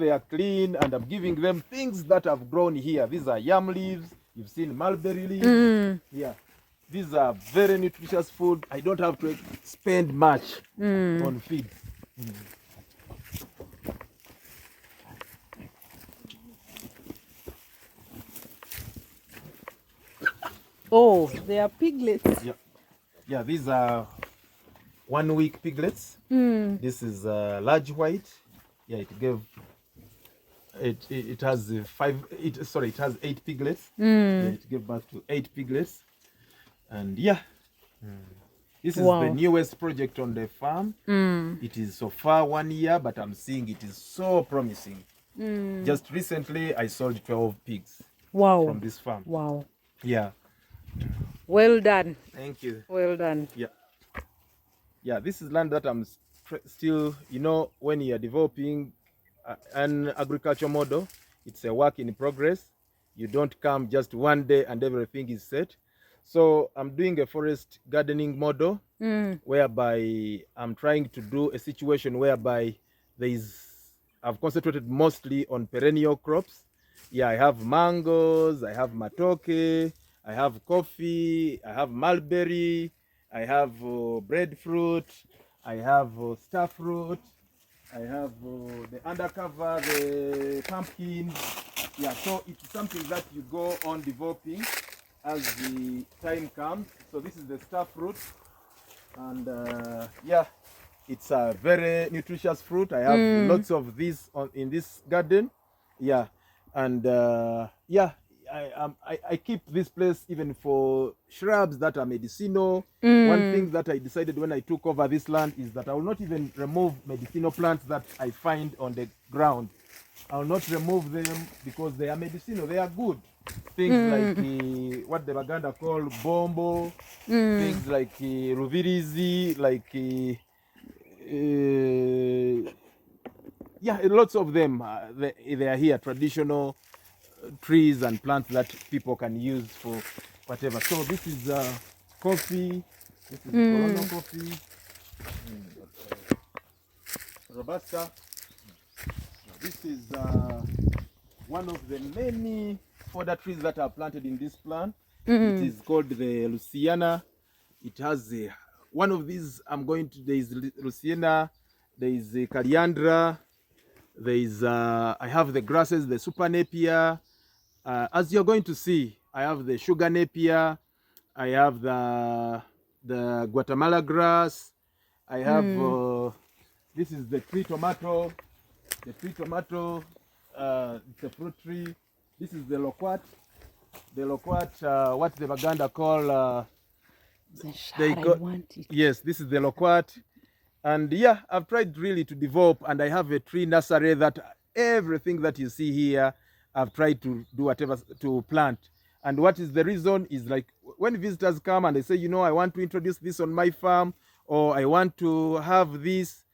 they are clean, and I'm giving them things that have grown here. These are yam leaves. You've seen mulberry leaves. Yeah. These are very nutritious food. I don't have to spend much on feed. Oh, they are piglets. Yeah. Yeah, these are 1 week piglets. This is large white. Yeah, it gave it has it has 8 piglets. Yeah, it gave birth to 8 piglets. And yeah. This is the newest project on the farm. It is so far 1 year, but I'm seeing it is so promising. Just recently I sold 12 pigs from this farm. Wow. Yeah. Well done. Thank you. Well done. Yeah. Yeah, this is land that I'm still, you know, when you are developing an agriculture model, it's a work in progress. You don't come just one day and everything is set. So I'm doing a forest gardening model whereby I'm trying to do a situation whereby I've concentrated mostly on perennial crops. Yeah, I have mangoes, I have matoke, I have coffee, I have mulberry, I have breadfruit, I have starfruit, I have the undercover, the pumpkin. Yeah, so it's something that you go on developing as the time comes. So this is the starfruit, and yeah, it's a very nutritious fruit. I have lots of these in this garden. Yeah, and yeah, I keep this place even for shrubs that are medicinal. One thing that I decided when I took over this land is that I will not even remove medicinal plants that I find on the ground. I will not remove them because they are medicinal. They are good. Things like what the Baganda call bombo, things like ruvirizi, like yeah, lots of them. They are here, traditional trees and plants that people can use for whatever. So this is coffee. This is Corona coffee, Robusta. This is one of the many fodder trees that are planted in this plant. It is called the Luciana. It has one of these. There is Luciana, there is Caliandra, there is I have the grasses, the super Napier. As you're going to see, I have the sugar Napier, I have the Guatemala grass, I have this is the tree tomato. The tree tomato, it's a fruit tree. This is the loquat. The loquat, what the Baganda call, yes, this is the loquat. And yeah, I've tried really to develop, and I have a tree nursery that everything that you see here, I've tried to do whatever to plant. And what is the reason is like when visitors come and they say, you know, I want to introduce this on my farm, or I want to have this,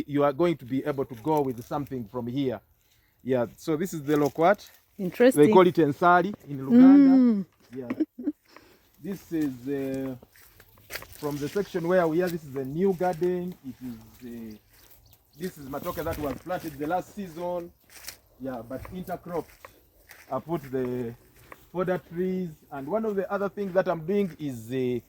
you are going to be able to go with something from here. Yeah, so this is the loquat. Interesting. They call it ensari in Luganda. Yeah. This is from the section where we are. This is a new garden. This is matoke that was planted the last season. Yeah, but intercropped. I put the fodder trees, and one of the other things that I'm doing is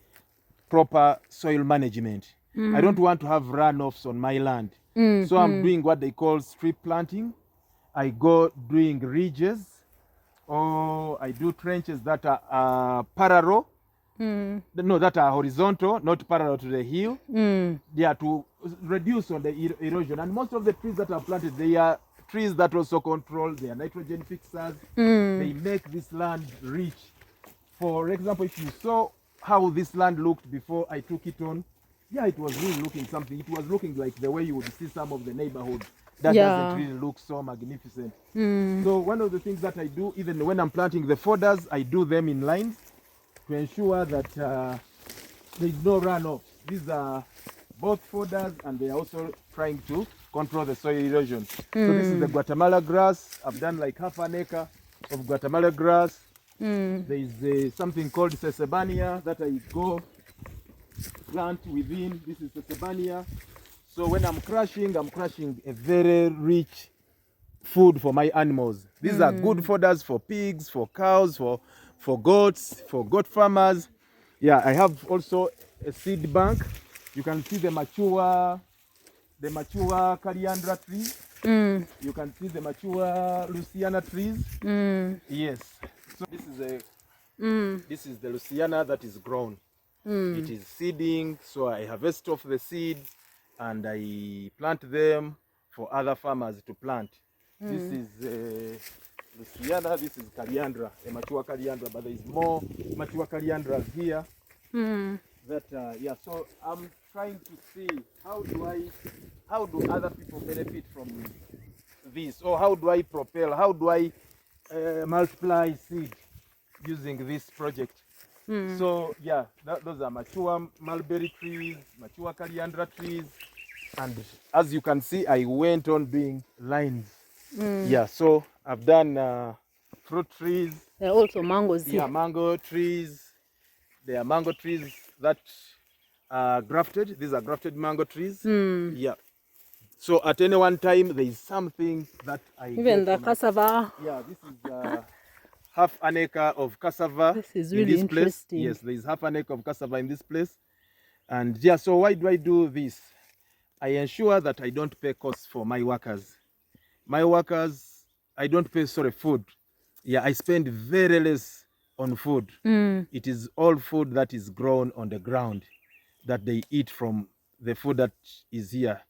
proper soil management. I don't want to have runoffs on my land. So I'm doing what they call strip planting. I go doing ridges, or I do trenches that are parallel. No, that are horizontal, not parallel to the hill. They are to reduce on the erosion. And most of the trees that are planted, they are trees that also control their nitrogen fixers. They make this land rich. For example, if you saw how this land looked before I took it on, yeah, it was really looking something. It was looking like the way you would see some of the neighborhood. That doesn't really look so magnificent. So one of the things that I do, even when I'm planting the fodders, I do them in lines to ensure that there is no runoff. These are both fodders, and they are also trying to control the soil erosion. So this is the Guatemala grass. I've done like half an acre of Guatemala grass. There is something called Sesebania that I go plant within. This is Sesebania. So when I'm crushing a very rich food for my animals. These are good fodders for pigs, for cows, for goats, for goat farmers. Yeah, I have also a seed bank. You can see the mature coriander trees. You can see the mature Luciana trees. Yes. So this is the Luciana that is grown. It is seeding, so I harvest off the seeds and I plant them for other farmers to plant. This is Luciana, this is coriander, a mature coriander, but there is more mature corianders here. Yeah, so I'm trying to see how do other people benefit from this, or how do I multiply seed using this project. So yeah, those are mature mulberry trees, mature coriander trees, and as you can see, I went on doing lines. Yeah, so I've done fruit trees. There are also mangoes here. Yeah, mango trees. There are mango trees that are grafted. These are grafted mango trees. Yeah. So at any one time, there is something that I Even the cassava. Yeah, this is half an acre of cassava. This is really interesting. Yes, there is half an acre of cassava in this place. And yeah, so why do I do this? I ensure that I don't pay costs for my workers. My workers, I don't pay, food. Yeah, I spend very less on food. It is all food that is grown on the ground that they eat from the food that is here.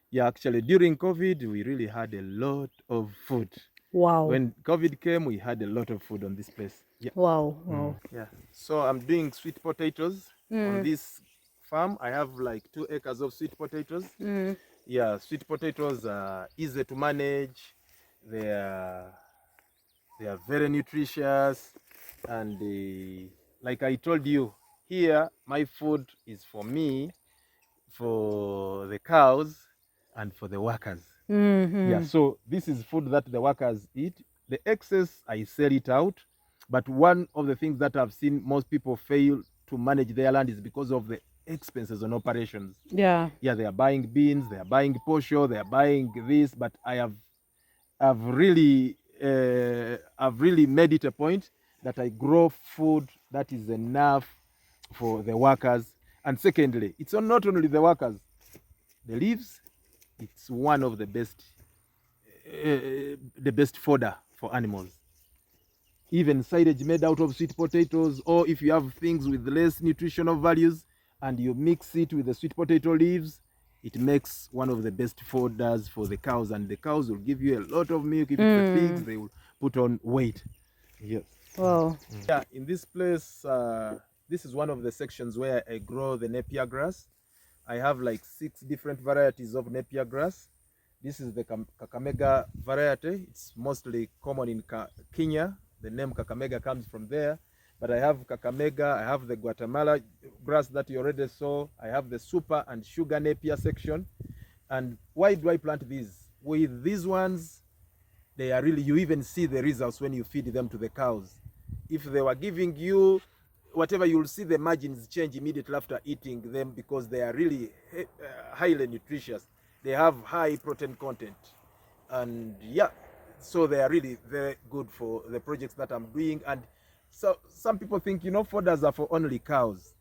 Yeah, actually, during COVID, we really had a lot of food. Wow. When COVID came, we had a lot of food on this place. Yeah. Wow, wow. Yeah. So I'm doing sweet potatoes on this farm. I have like 2 acres of sweet potatoes. Yeah, sweet potatoes are easy to manage. They are very nutritious, and like I told you, here my food is for me, for the cows, and for the workers. Yeah, so this is food that the workers eat. The excess, I sell it out. But one of the things that I've seen most people fail to manage their land is because of the expenses on operations. Yeah. Yeah, they are buying beans, they are buying posho, they are buying this, but I've really made it a point that I grow food that is enough for the workers. And secondly, it's not only the workers. The leaves, it's one of the best fodder for animals. Even silage made out of sweet potatoes, or if you have things with less nutritional values and you mix it with the sweet potato leaves, it makes one of the best fodders for the cows, and the cows will give you a lot of milk. If it's the pigs, they will put on weight. Yes. Wow. Yeah, in this place, this is one of the sections where I grow the Napier grass. I have like 6 different varieties of Napier grass. This is the Kakamega variety. It's mostly common in Kenya. The name Kakamega comes from there. But I have Kakamega, I have the Guatemala grass that you already saw. I have the super and sugar Napier section. And why do I plant these? With these ones, they are really, you even see the results when you feed them to the cows. If they were giving you whatever, you'll see the margins change immediately after eating them, because they are really highly nutritious. They have high protein content, and yeah, so they are really very good for the projects that I'm doing. And so some people think, fodders are for only cows.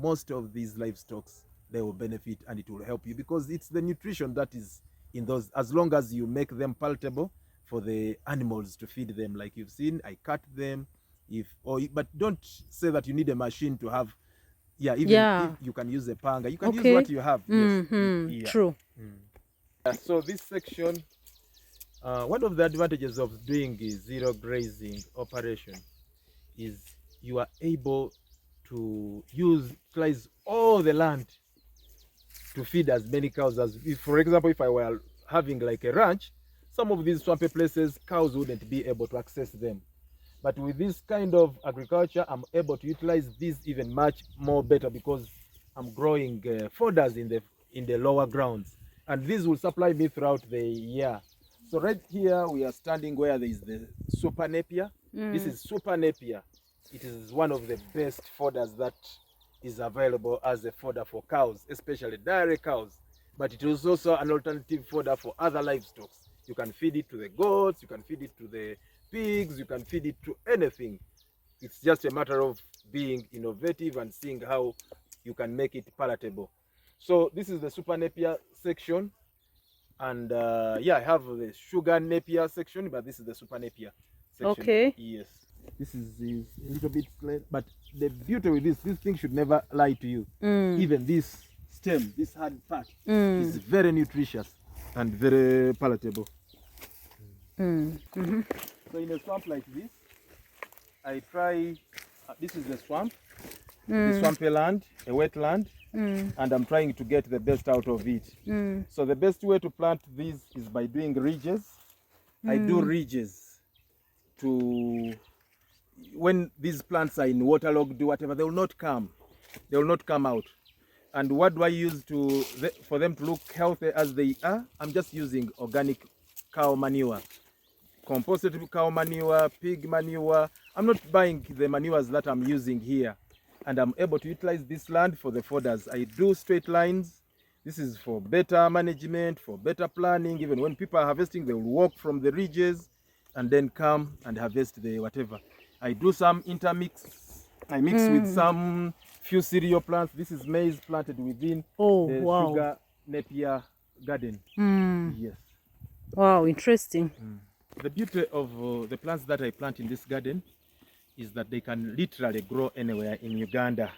Most of these livestock, they will benefit, and it will help you, because it's the nutrition that is in those, as long as you make them palatable for the animals to feed them. Like you've seen, I cut them. But don't say that you need a machine to have. Yeah, if you can use a panga, you can use what you have. Yes. Yeah. True. So this section, one of the advantages of doing a zero grazing operation is you are able to utilize all the land to feed as many cows as, for example, if I were having like a ranch, some of these swampy places, cows wouldn't be able to access them. But with this kind of agriculture, I'm able to utilize this even much more better, because I'm growing fodders in the lower grounds, and this will supply me throughout the year. So right here we are standing where there is the super Napier. This is super Napier. It is one of the best fodders that is available as a fodder for cows, especially dairy cows. But it is also an alternative fodder for other livestock. You can feed it to the goats, you can feed it to the pigs, you can feed it to anything. It's just a matter of being innovative and seeing how you can make it palatable. So this is the super Napier section. And yeah, I have the sugar Napier section, but this is the super Napier section. Okay. Yes. This is a little bit clear, but the beauty with this thing should never lie to you. Even this stem, this hard part, is very nutritious and very palatable. So in a swamp like this, I try, this is the swamp, the swampy land, a wetland, and I'm trying to get the best out of it. So the best way to plant these is by doing ridges. I do ridges to, when these plants are in waterlogged, whatever, they will not come. They will not come out. And what do I use to for them to look healthy as they are? I'm just using organic cow manure, composted cow manure, pig manure. I'm not buying the manures that I'm using here. And I'm able to utilize this land for the fodders. I do straight lines. This is for better management, for better planning. Even when people are harvesting, they will walk from the ridges and then come and harvest the whatever. I do some intermix. I mix with some few cereal plants. This is maize planted within the sugar Napier garden. Yes. Wow, interesting. The beauty of the plants that I plant in this garden is that they can literally grow anywhere in Uganda,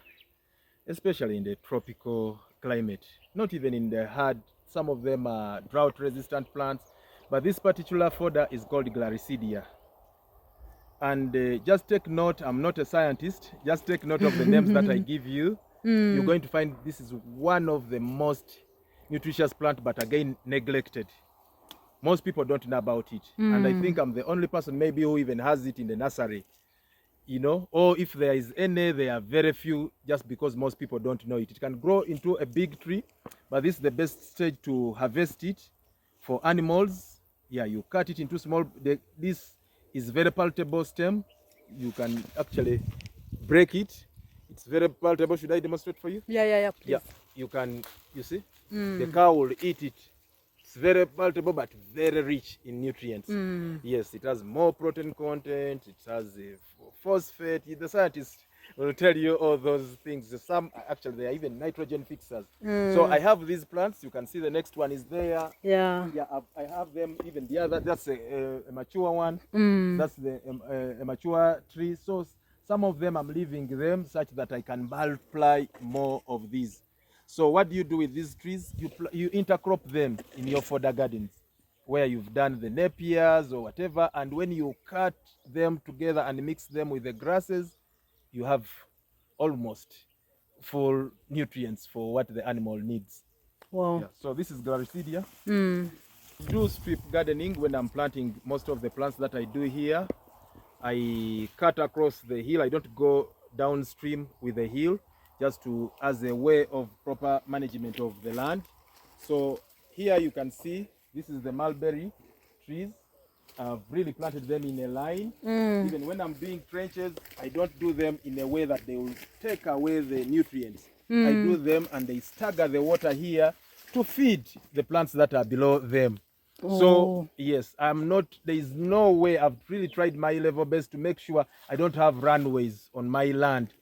especially in the tropical climate. Not even in the hard, some of them are drought resistant plants, but this particular fodder is called Gloricidia. And just take note, I'm not a scientist, just take note of the names that I give you. You're going to find this is one of the most nutritious plants, but again, neglected. Most people don't know about it. And I think I'm the only person maybe who even has it in the nursery. You know, or if there is any, there are very few, just because most people don't know it. It can grow into a big tree, but this is the best stage to harvest it for animals. Yeah, you cut it into small, this is very palatable stem. You can actually break it. It's very palatable. Should I demonstrate for you? Yeah, please. Yeah, you can, you see, the cow will eat it. It's very palatable, but very rich in nutrients. Yes, it has more protein content. It has phosphate. The scientists will tell you all those things. Some actually, they are even nitrogen fixers. So I have these plants. You can see the next one is there. Yeah. I have them. Even the other, that's a mature one. That's a mature tree. So some of them I'm leaving them such that I can multiply more of these. So what do you do with these trees? You intercrop them in your fodder gardens where you've done the Napiers or whatever, and when you cut them together and mix them with the grasses, you have almost full nutrients for what the animal needs. Wow. Yeah. So this is Gloricidia. Do strip gardening when I'm planting most of the plants that I do here. I cut across the hill. I don't go downstream with the hill, just as a way of proper management of the land. So here you can see, this is the mulberry trees. I've really planted them in a line. Even when I'm doing trenches, I don't do them in a way that they will take away the nutrients. I do them and they stagger the water here to feed the plants that are below them. So yes, there is no way. I've really tried my level best to make sure I don't have runways on my land.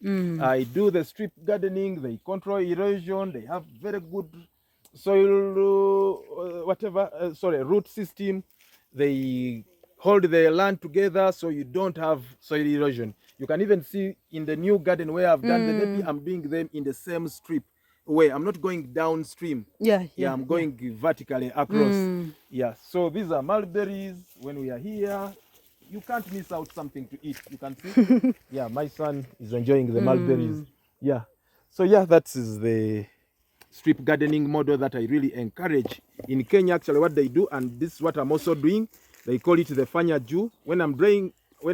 I do the strip gardening, they control erosion, they have very good soil, root system. They hold the land together so you don't have soil erosion. You can even see in the new garden where I've done the Napier, I'm doing them in the same strip way. I'm not going downstream. Yeah, I'm going vertically across. Yeah, so these are mulberries. When we are here, you can't miss out something to eat. You can see. Yeah, my son is enjoying the mulberries. Yeah, so yeah, that is the strip gardening model that I really encourage in Kenya. Actually, what they do, and this is what I'm also doing. They call it the fanya juu. When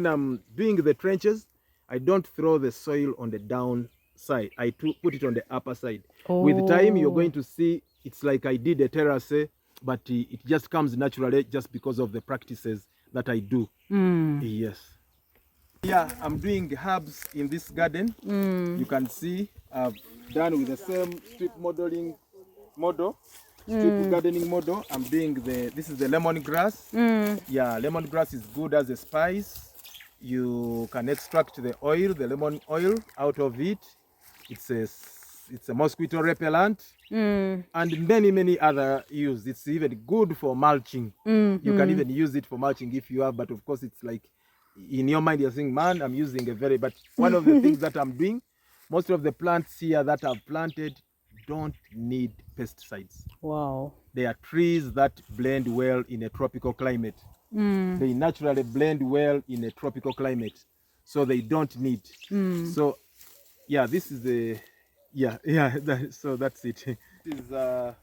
I'm doing the trenches, I don't throw the soil on the down side. I put it on the upper side. With time, you're going to see it's like I did a terrace, but it just comes naturally just because of the practices that I do. Yes. Yeah, I'm doing herbs in this garden. You can see I've done with the same strip modeling model. strip gardening model. I'm doing this is the lemongrass. Yeah, lemongrass is good as a spice. You can extract the oil, the lemon oil out of it. It's a mosquito repellent and many other use. It's even good for mulching. You can even use it for mulching if you have, but of course it's like in your mind you're saying, man, I'm using a very, but one of the things that I'm doing, most of the plants here that I've planted don't need pesticides. Wow. They are trees that blend well in a tropical climate. They naturally blend well in a tropical climate, so they don't need. So yeah, this is the so that's it. This is the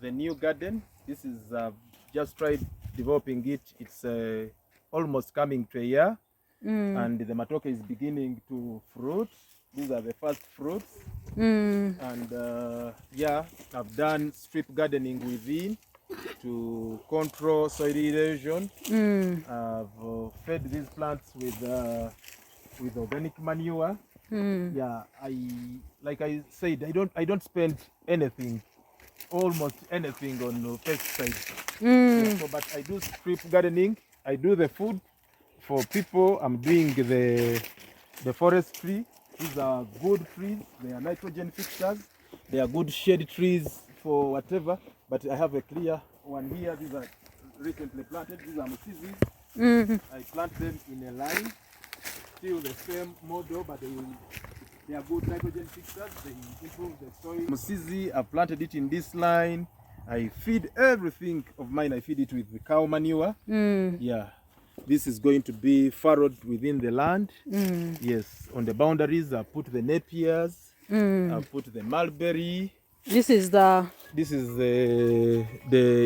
new garden. This is just tried developing it. It's almost coming to a year, and the matoke is beginning to fruit. These are the first fruits. And yeah, I've done strip gardening within to control soil erosion. I've fed these plants with organic manure. Yeah, like I said, I don't spend anything, almost anything on pesticides. Yeah, so, but I do strip gardening. I do the food for people. I'm doing the forestry. These are good trees. They are nitrogen fixers. They are good shade trees for whatever. But I have a clear one here. These are recently planted. These are Musiises. I plant them in a line. Still the same model, but they are good nitrogen fixers. They improve the soil. Musiise, I planted it in this line. I feed everything of mine. I feed it with the cow manure. Yeah. This is going to be furrowed within the land. Yes, on the boundaries, I put the Napiers. I put the Mulberry. This is the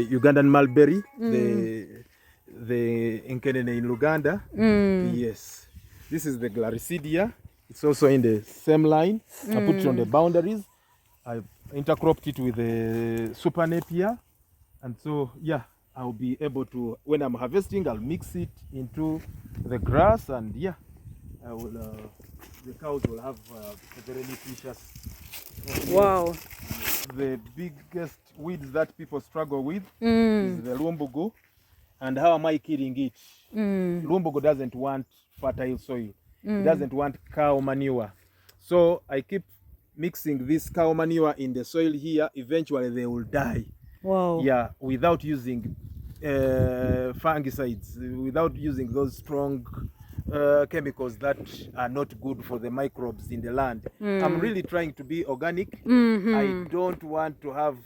Ugandan Mulberry, the Nkenene in Uganda. Yes, this is the Gloricidia. It's also in the same line. I put it on the boundaries. I intercropped it with the Super Napier, and so yeah. I'll be able to, when I'm harvesting, I'll mix it into the grass, and yeah, I will. The cows will have a very nutritious. Wow. The biggest weeds that people struggle with is the lumbugu, and how am I killing it? Lumbugu doesn't want fertile soil. It doesn't want cow manure, so I keep mixing this cow manure in the soil here. Eventually, they will die. Wow. Yeah, without using fungicides, without using those strong chemicals that are not good for the microbes in the land. I'm really trying to be organic. I don't want to have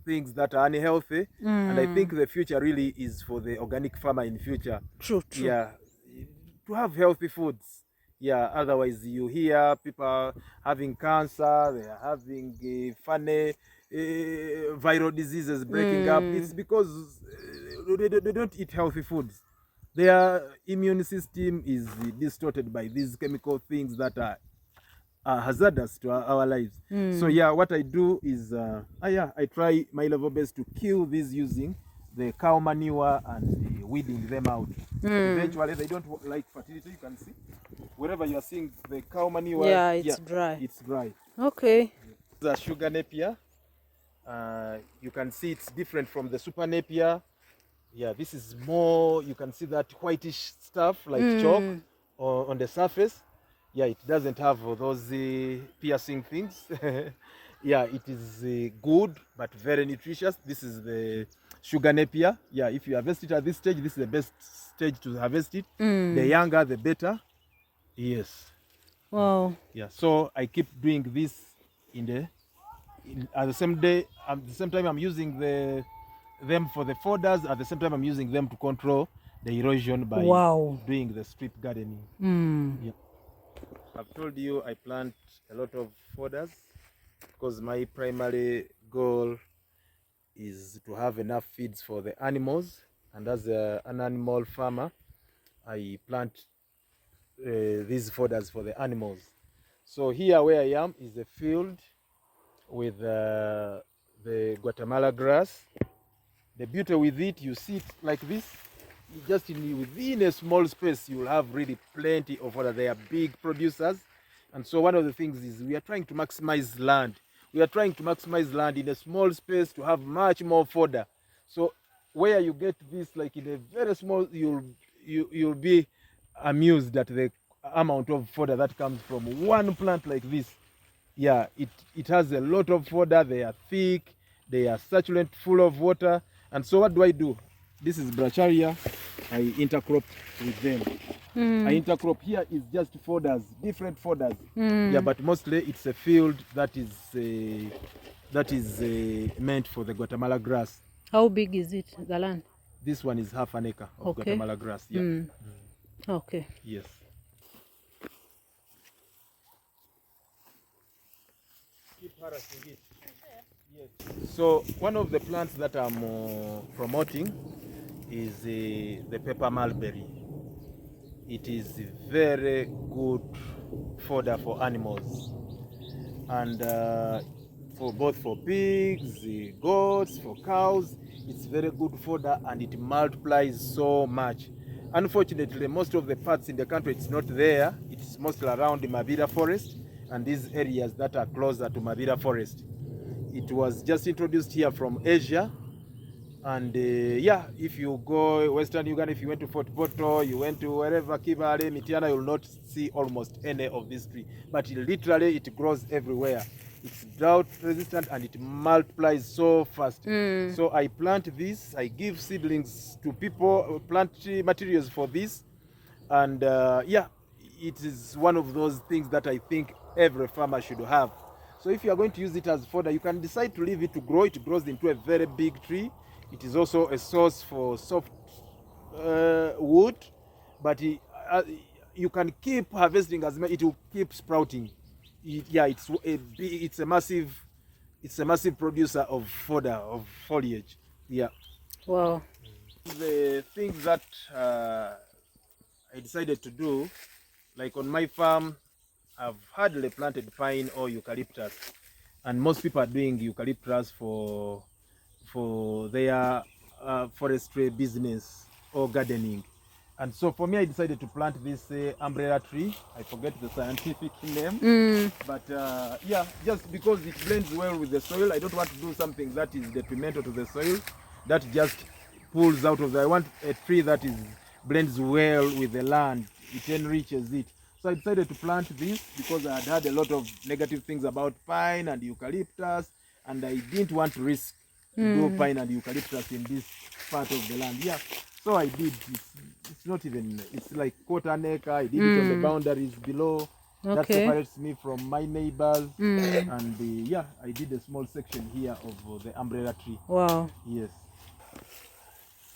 things that are unhealthy, and I think the future really is for the organic farmer in future. True. Yeah, to have healthy foods. Yeah, otherwise you hear people having cancer, they are having funny viral diseases breaking up. It's because they don't eat healthy foods. Their immune system is distorted by these chemical things that are hazardous to our lives. So yeah, what I do is I try my level best to kill these using the cow manure and weeding them out. Eventually they don't like fertility. You can see wherever you are seeing the cow manure, it's dry. It's dry. Okay. The sugar Napier, you can see it's different from the Super Napier. Yeah, this is more, you can see that whitish stuff like chalk on the surface. Yeah, it doesn't have those piercing things. Yeah, it is good but very nutritious. This is the sugar Napier. Yeah, if you harvest it at this stage, this is the best stage to harvest it. The younger, the better. Yes. Wow. Yeah, so I keep doing this at the same time I'm using them for the fodders. At the same time I'm using them to control the erosion by doing the strip gardening. Yeah. I've told you I plant a lot of fodders because my primary goal is to have enough feeds for the animals, and as an animal farmer I plant these fodders for the animals. So here where I am is a field with the Guatemala grass. The beauty with it, you see it like this, just within a small space you will have really plenty of fodder. They are big producers, and so one of the things is we are trying to maximize land. we are trying to maximize land in a small space to have much more fodder. So where you get this like in a very small, you'll be amused at the amount of fodder that comes from one plant like this. Yeah, it has a lot of fodder. They are thick, they are succulent, full of water. And so what do? This is bracharia. I intercrop with them. I intercrop here is just fodders, different fodders. Yeah, but mostly it's a field that is meant for the Guatemala grass. How big is it, the land? This one is half an acre of Guatemala grass. Yeah. Okay. Yes. Keep harassing it. Yes. So one of the plants that I'm promoting is the pepper mulberry. It is very good fodder for animals, and for both for pigs, goats, for cows. It's very good fodder and it multiplies so much. Unfortunately, most of the parts in the country it's not there. It's mostly around the Mavira forest and these areas that are closer to Mavira forest. It was just introduced here from Asia. And yeah, if you go Western Uganda, if you went to Fort Poto, you went to wherever, Kibale, Mitiana, you will not see almost any of this tree. But it grows everywhere. It's drought resistant and it multiplies so fast. So I plant this, I give seedlings to people, plant materials for this. And yeah, it is one of those things that I think every farmer should have. So if you are going to use it as fodder, you can decide to leave it to grow. It grows into a very big tree. It is also a source for soft wood, but you can keep harvesting as much. It will keep sprouting. It's a massive producer of fodder, of foliage. Yeah. Wow. The things that I decided to do, like on my farm, I've hardly planted pine or eucalyptus, and most people are doing eucalyptus for their forestry business or gardening. And so for me, I decided to plant this umbrella tree. I forget the scientific name, but yeah, just because it blends well with the soil. I don't want to do something that is detrimental to the soil, that just pulls out of the. I want a tree that blends well with the land. It enriches it. So I decided to plant this because I had a lot of negative things about pine and eucalyptus, and I didn't want to risk do pine and eucalyptus in this part of the land. Yeah, so I did. It's not even, it's like quarter an acre. I did it on the boundaries below. That separates me from my neighbors. And yeah, I did a small section here of the umbrella tree. Wow. Yes.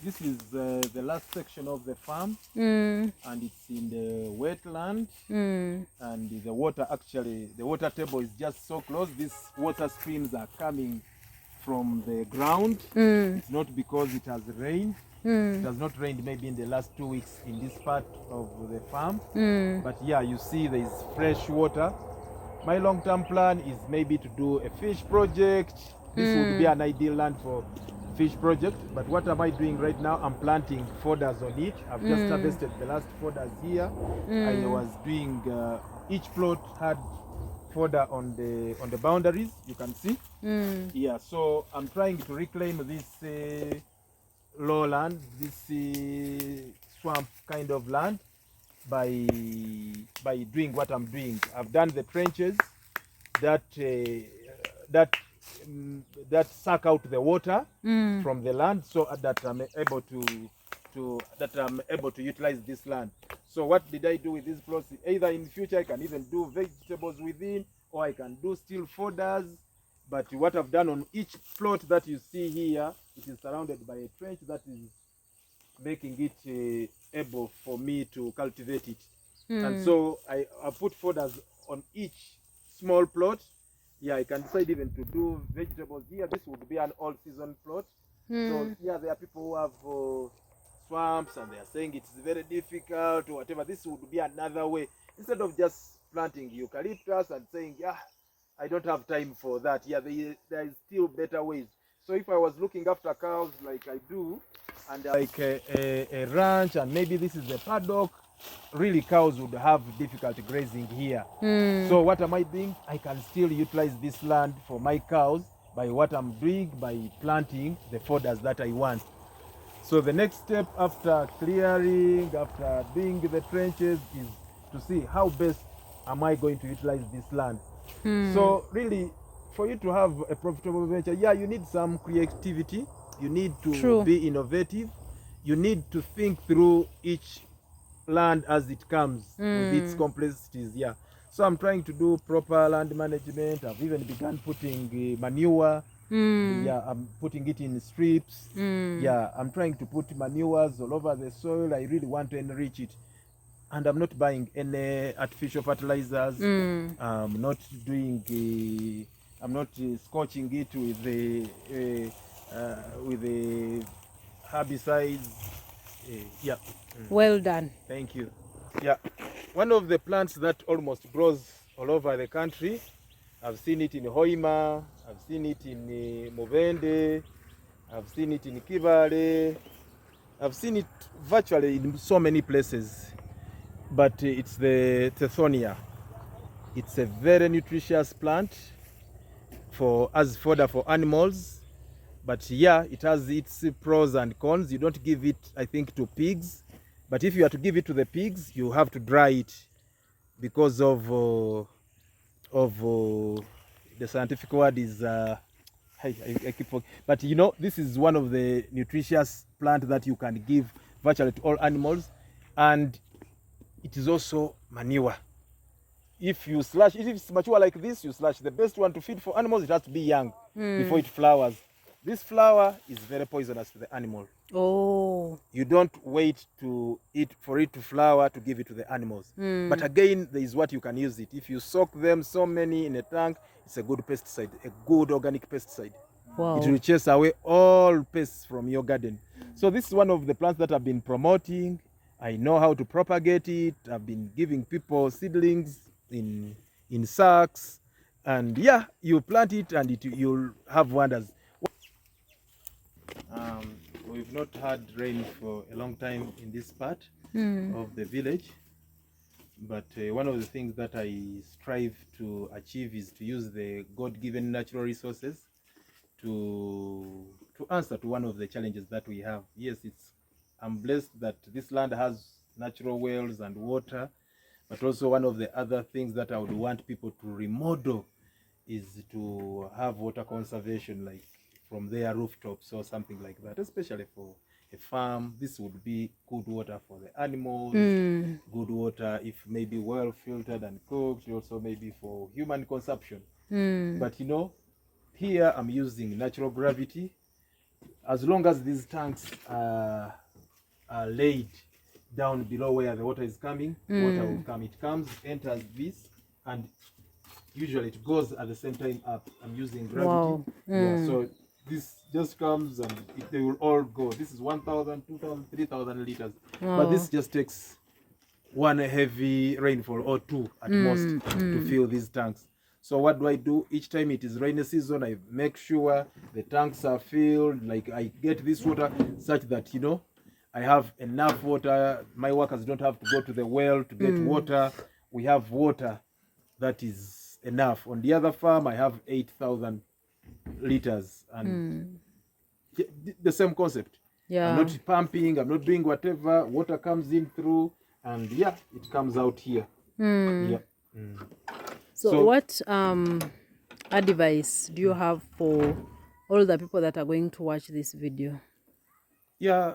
This is the last section of the farm, and it's in the wetland, and the water table is just so close. These water streams are coming from the ground. It's not because it has rained. It has not rained maybe in the last 2 weeks in this part of the farm, but yeah, you see there is fresh water. My long-term plan is maybe to do a fish project. This would be an ideal land for fish project, but what am I doing right now? I'm planting fodders on it. I've just harvested the last fodders here. I was doing each plot had fodder on the boundaries, you can see. Yeah, so I'm trying to reclaim this lowland, this swamp kind of land by doing what I'm doing. I've done the trenches that suck out the water from the land, so that I'm able to utilize this land. So what did I do with this plots? Either in future I can even do vegetables within, or I can do still fodders. But what I've done on each plot that you see here, it is surrounded by a trench that is making it able for me to cultivate it. And so I put fodders on each small plot. Yeah, I can decide even to do vegetables here. This would be an all-season plot. So yeah, there are people who have swamps and they are saying it's very difficult or whatever. This would be another way. Instead of just planting eucalyptus and saying, yeah, I don't have time for that. Yeah, there is still better ways. So if I was looking after cows like I do, and like a ranch, and maybe this is a paddock, really cows would have difficulty grazing here. So what am I doing? I can still utilize this land for my cows by what I'm doing by planting the fodders that I want. So the next step after clearing, after doing the trenches, is to see how best am I going to utilize this land. So really, for you to have a profitable venture, yeah, you need some creativity, you need to be innovative, you need to think through each land as it comes with its complexities. Yeah, so I'm trying to do proper land management. I've even begun putting manure. Yeah, I'm putting it in strips. Yeah, I'm trying to put manures all over the soil. I really want to enrich it, and I'm not buying any artificial fertilizers. I'm not doing I'm not scorching it with the herbicides. Yeah. Well done. Thank you. Yeah, one of the plants that almost grows all over the country. I've seen it in Hoima, I've seen it in Movende, I've seen it in Kivale, I've seen it virtually in so many places. But it's the Tethonia. It's a very nutritious plant as fodder for animals. But yeah, it has its pros and cons. You don't give it, I think, to pigs. But if you are to give it to the pigs, you have to dry it because of the scientific word is I keep forgetting. But you know, this is one of the nutritious plant that you can give virtually to all animals, and it is also manure. If you slash, if it's mature like this, you slash. The best one to feed for animals, it has to be young before it flowers. This flower is very poisonous to the animal. Oh. You don't wait for it to flower to give it to the animals. But again, there is what you can use it. If you soak them so many in a tank, it's a good pesticide, a good organic pesticide. Wow. It will chase away all pests from your garden. So this is one of the plants that I've been promoting. I know how to propagate it. I've been giving people seedlings in sacks, and yeah, you plant it and you'll have wonders. We've not had rain for a long time in this part of the village, but one of the things that I strive to achieve is to use the God-given natural resources to answer to one of the challenges that we have. Yes, I'm blessed that this land has natural wells and water, but also one of the other things that I would want people to remodel is to have water conservation, like from their rooftops or something like that, especially for a farm. This would be good water for the animals, good water if maybe well filtered and cooked, also maybe for human consumption. But you know, here I'm using natural gravity. As long as these tanks are laid down below where the water is coming, water will come. It comes, enters this, and usually it goes at the same time up. I'm using gravity. Wow. Yeah, so this just comes and they will all go. This is 1,000, 2,000, 3,000 liters. Wow. But this just takes one heavy rainfall or two at most to fill these tanks. So what do? Each time it is rainy season, I make sure the tanks are filled. Like I get this water such that, you know, I have enough water. My workers don't have to go to the well to get water. We have water that is enough. On the other farm, I have 8,000 liters, and the same concept. Yeah. I'm not pumping, I'm not doing whatever. Water comes in through, and yeah, it comes out here. Yeah. So what advice do you have for all the people that are going to watch this video? Yeah,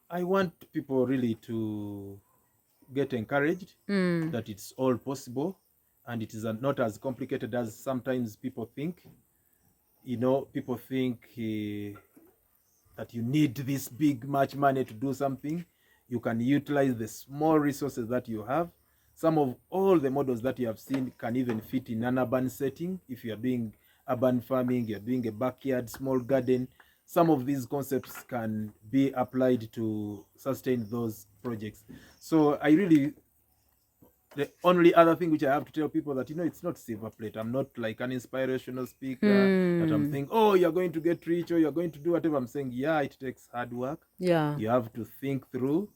I want people really to get encouraged that it's all possible, and it is not as complicated as sometimes people think. You know, people think that you need this big much money to do something. You can utilize the small resources that you have. Some of all the models that you have seen can even fit in an urban setting. If you are doing urban farming, you're doing a backyard, small garden, some of these concepts can be applied to sustain those projects. So the only other thing which I have to tell people that, you know, it's not silver plate. I'm not like an inspirational speaker that I'm saying, oh, you're going to get rich or you're going to do whatever. I'm saying, yeah, it takes hard work. Yeah. You have to think through.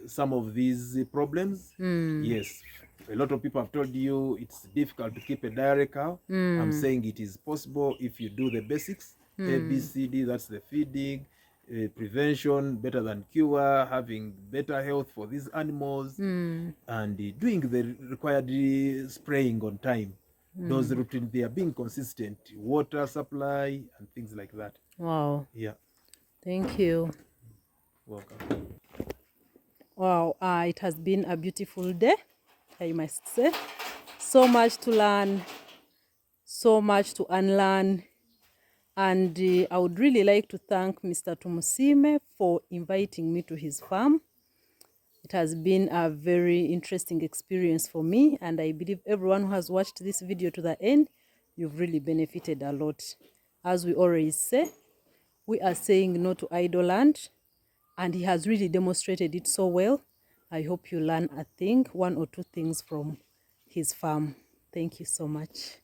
some of these problems. Yes, a lot of people have told you it's difficult to keep a dairy cow. I'm saying it is possible if you do the basics. A, B, C, D, that's the feeding, prevention, better than cure, having better health for these animals, and doing the required spraying on time. Those routines, they are being consistent, water supply and things like that. Wow. Yeah. Thank you. Welcome. Wow, it has been a beautiful day, I must say. So much to learn, so much to unlearn. And I would really like to thank Mr. Tumusiime for inviting me to his farm. It has been a very interesting experience for me, and I believe everyone who has watched this video to the end, you've really benefited a lot. As we always say, we are saying no to idle land, and he has really demonstrated it so well. I hope you learn a thing, one or two things from his farm. Thank you so much.